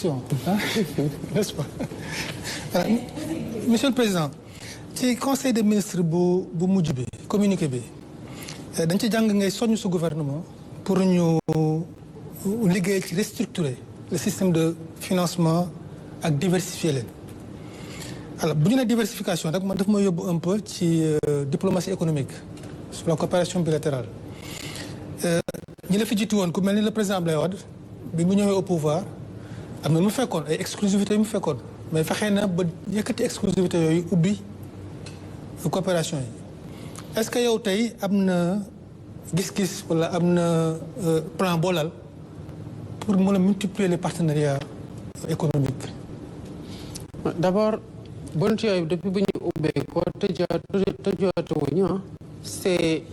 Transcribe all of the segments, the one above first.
n'est-ce pas monsieur le président ci conseil des ministres bu mujj bi communiqué bi dañ ci jàng ngay soññ su gouvernement pour ñu liggéey ci restructurer le système de financement ak diversifier leen alors bu ñu nee diversification nag man daf ma yóbbu un peu ci diplomatie économique sur la coopération bilatérale ñi la fi jiitu woon ku mel ni le président Abdoulaye Wade bi mu ñëwee au pouvoir am na lu mu fekkoon ay exclusivité yu mu fekkoon mais fexe na ba yëkkati exclusivité yooyu ubbi coopération yi est-ce que yow tey am na gis-gis wala am na plan boolal pour mën a multiplier les partenariats économiques. D'abord bunt yooyu depuis bu ñu ubbee ko tëjootewuñu c'est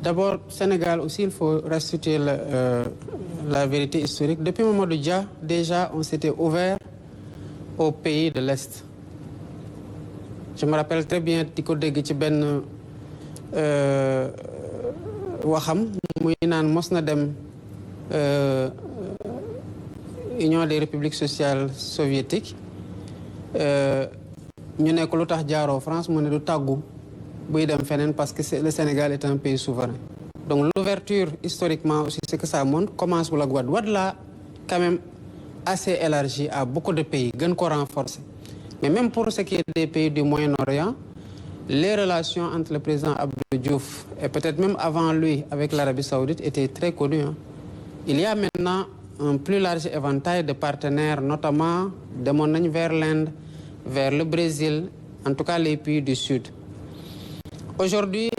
d'abord Sénégal aussi il faut restituer la vérité historique. Depuis Mamadou Dia déjà on s'était ouvert aux pays de l'Est. Je me rappelle très bien di ko dégg ci benn waxam muy naan mos na dem Union des républiques sociales soviétiques ñu nekk lu tax jaaroo France mu ne du tàggu buy dem feneen parce que le Sénégal est un pays souverain. Donc l'ouverture historiquement aussi c'est que ça montre commence bu la Wade là quand même assez élargi à beaucoup de pays gën ko renforcer. Mais même pour ce qui est des pays du Moyen-Orient, les relations entre le président Abdou Diouf et peut-être même avant lui avec l'Arabie Saoudite étaient très connues. Il y a maintenant un plus large éventail de partenaires, notamment demoon nañ vers l'Inde, vers le Brésil, en tout cas les pays du Sud. Aujourd'hui,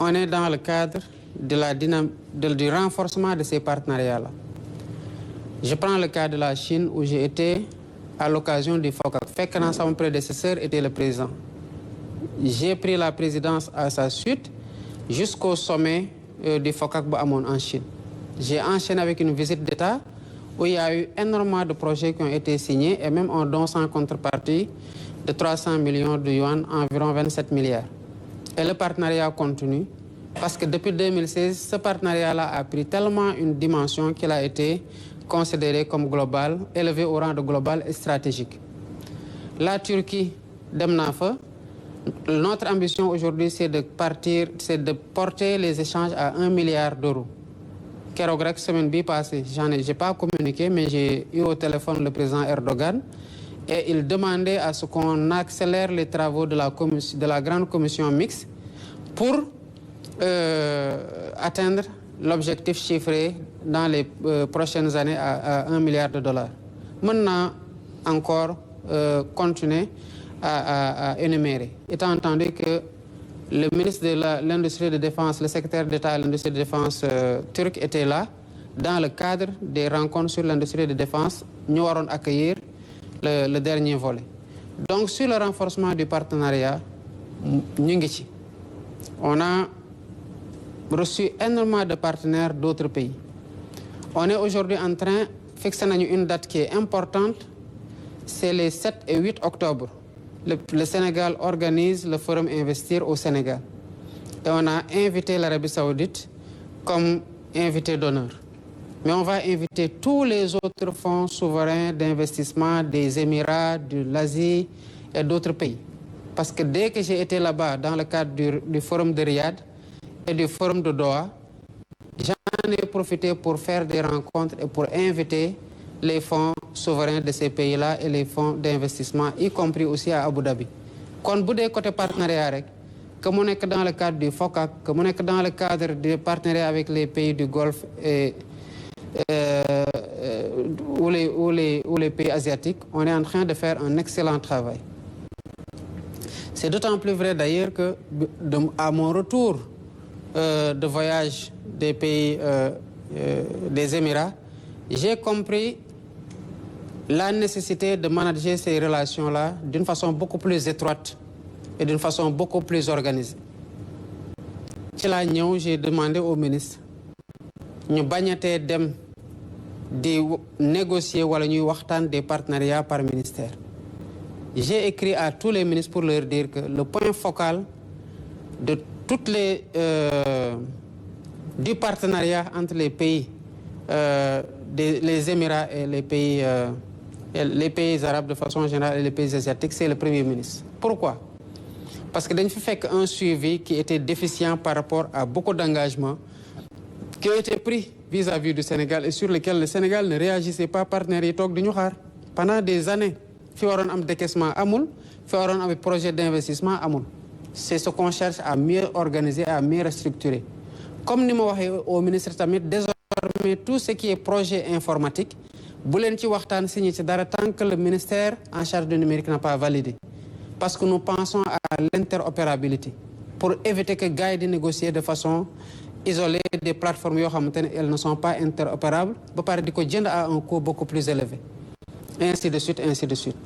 on est dans le cadre de du renforcement de ces partenariats-là. Je prends le cas de la Chine où j'ai été à l'occasion du FOCAC. Fekk na sama prédécesseur était le président. J'ai pris la présidence à sa suite jusqu'au sommet du FOCAC bu amoon en Chine. J'ai enchaîné avec une visite d'État où il y a eu énormément de projets qui ont été signés et même un don sans contrepartie de 300 millions de yuan, environ 27 milliards. Et le partenariat continue parce que depuis 2016, ce partenariat-là a pris tellement une dimension qu'il a été considéré comme global, élevé au rang de global et stratégique. La Turquie, dem naa fa. Notre ambition aujourd'hui, c'est de porter les échanges à 1 milliard d'euros. Keroog rek semaine bi passée, j'ai pas communiqué, mais j'ai eu au téléphone le président Erdogan et il demandait à ce qu'on accélère les travaux de la grande commission mixte pour atteindre l'objectif chiffré dans les prochaines années à 1 milliard de dollars. Maintenant, encore continuer à énumérer. Étant entendu que le ministre de l'Industrie de Défense, le secrétaire d'État à l'Industrie de Défense turc était là, dans le cadre des rencontres sur l'industrie de défense, ñu waroon accueillir le dernier volet. Donc, sur le renforcement du partenariat, ñu ngi ci. On a reçu énormément de partenaires d'autres pays. On est aujourd'hui en train, fixer une date qui est importante, c'est les 7 et 8 octobre. Le Sénégal organise le forum Investir au Sénégal. Et on a invité l'Arabie Saoudite comme invité d'honneur. Mais on va inviter tous les autres fonds souverains d'investissement des Émirats, de l'Asie et d'autres pays. Parce que dès que j'ai été là-bas dans le cadre du forum de Riyad et du forum de Doha, j'en ai profité pour faire des rencontres et pour inviter les fonds souverains de ces pays-là et les fonds d'investissement, y compris aussi à Abu Dhabi. Kon bu dee côté partenariat rek, que mu nekk dans le cadre du FOCAC, que mu nekk dans le cadre des partenariats avec les pays du Golfe et ou les pays asiatiques, on est en train de faire un excellent travail. C'est d'autant plus vrai d'ailleurs que à mon retour de voyage des pays des Émirats, j'ai compris la nécessité de manager ces relations-là d'une façon beaucoup plus étroite et d'une façon beaucoup plus organisée. Ci laa ñëw, j'ai demandé au ministre ñu bañatee dem di négocier wala ñuy waxtaan des partenariats par ministère. J'ai écrit à tous les ministres pour leur dire que le point focal de toutes les du partenariat entre les pays les Émirats et les pays arabes de façon générale et les pays asiatiques, c'est le Premier ministre. Pourquoi? Parce que dañ fi fekk un suivi qui était déficient par rapport à beaucoup d'engagements qui ont été pris vis-à-vis du Sénégal et sur lesquels le Sénégal ne réagissait pas. Partenaires yi toog di ñu xaar pendant des années fi waroon am décaissement amul, fi waroon am projet d'investissement amul. C'est ce qu'on cherche à mieux organiser, à mieux restructurer. Comme ni ma waxee au ministre tamit, désormais tout ce qui est projet informatique bu leen ci waxtaan signé ci dara tant que le ministère en charge du numérique n'a pas validé. Parce que nous pensons à l'interopérabilité pour éviter que gars yi di négocier de façon isolée des plateformes yoo xamante ne elles ne sont pas interopérables ba pare di ko jënd à un coût beaucoup plus élevé. Ainsi de suite, ainsi de suite.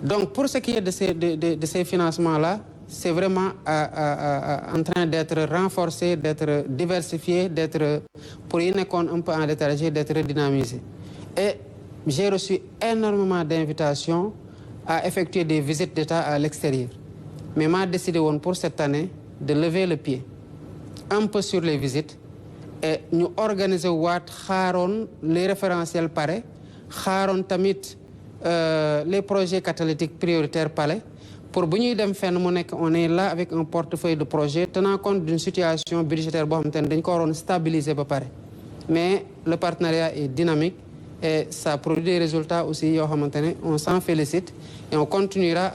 Donc pour ce qui est de ces financements-là, c'est vraiment en train d'être renforcé, d'être diversifié, d'être, pour y nekkoon un peu en léthargie, d'être dynamisé. Et j'ai reçu énormément d'invitations à effectuer des visites d'État à l'extérieur. Mais m'a décidé pour cette année de lever le pied un peu sur les visites et ñu organiser waat xaaroon les référentiels pare xaaroon tamit les projets catalytiques prioritaires pare pour bu ñuy dem fenn mu nekk on est là avec un portefeuille de projet tenant compte d'une situation budgétaire boo xamante ne dañ ko waroon stabiliser ba pare. Mais le partenariat est dynamique et ça produit des résultats aussi yoo xamante ne on s'en félicite et on continuera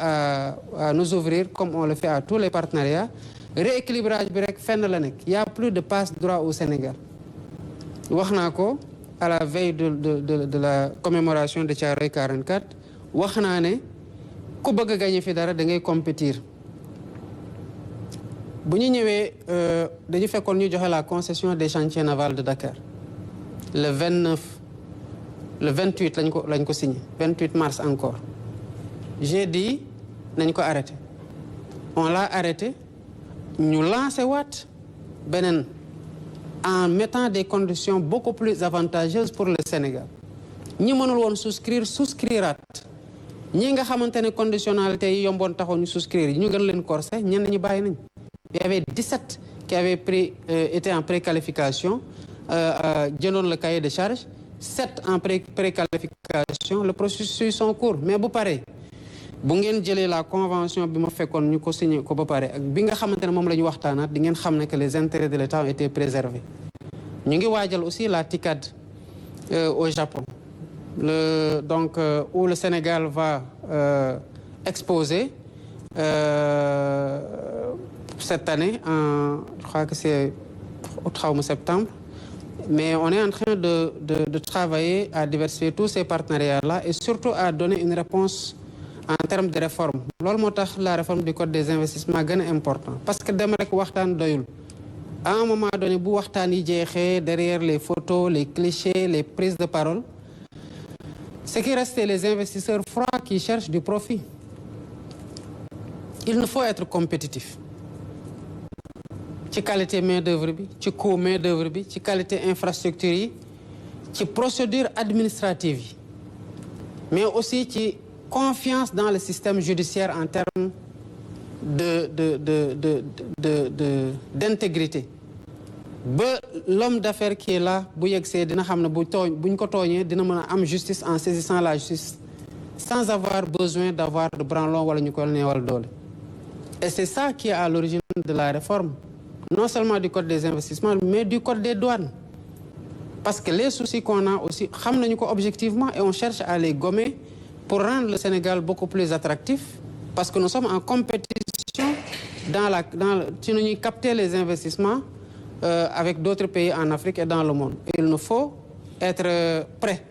à nous ouvrir comme on le fait à tous les partenariats. Rééquilibrage bi rek fenn la nekk. Il y a plus de passe droit au Sénégal. wax naa ko à la veille de la commémoration de Thiaroye 44 wax naa ne ku bëgg a gagner fi dara da ngay compétir. bu ñu ñëwee dañu fekkoon ñu joxe la concession des chantiers navals de Dakar le 28 lañ ko signé 28 mars encore. J'ai dit nañ ko arrêté. On l'a arrêté ñu lancé waat beneen en mettant des conditions beaucoup plus avantageuses pour le Sénégal. ñi mënul woon souscriraat ñi nga xamante ne conditionnalité yi yomboon taxoon ñu souscrire yi ñu gën leen corsé ñenn ñi bàyyi nañ. Il y avait 17 qui avaient été en préqualification jëndoon le cahier de charge 7 en préqualification. Le processus est en cours mais bu paree bu ngeen jëlee la convention bi ma fekkoon ñu ko signé ko ba pare ak bi nga xamante ne moom la ñu waxtaanaat di ngeen xam ne que les intérêts de l'État ont été préservés. ñu ngi waajal aussi la TICAD au Japon donc où le Sénégal va exposer cette année je crois que c'est au septembre. Mais on est en train de travailler à diversifier tous ces partenariats-là et surtout à donner une réponse en termes de réforme. Loolu moo tax la réforme du code des investissements gën a important parce que dem rek waxtaan doyul. À un moment donné bu waxtaan yi jeexee derrière les photos, les clichés, les prises de parole, ce qui reste c'est les investisseurs froids qui cherchent du profit. Il nous faut être compétitif. ci qualité main-d'œuvre bi ci coût main-d'œuvre bi ci qualité infrastructure yi ci procédure administrative yi mais aussi ci confiance dans le système judiciaire en termes d'intégrité ba l'homme d'affaires qui est là bu yegsee dina xam ne buñ ko tooñee dina mën a am justice en saisissant la justice sans avoir besoin d'avoir de branlon wala ñu ko neewal doole. Et c'est ça qui est à l'origine de la réforme. Non seulement du code des investissements, mais du code des douanes. Parce que les soucis qu'on a aussi, xam nañu ko objectivement et on cherche à les gommer pour rendre le Sénégal beaucoup plus attractif. Parce que nous sommes en compétition si nous capter les investissements avec d'autres pays en Afrique et dans le monde. Et il nous faut être prêts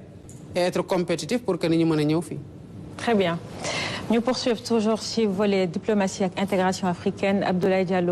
et être compétitifs pour que nous puissions venir ici. Très bien. Nous poursuivons toujours sur le volet diplomatie et intégration africaine. Abdoulaye Diallo.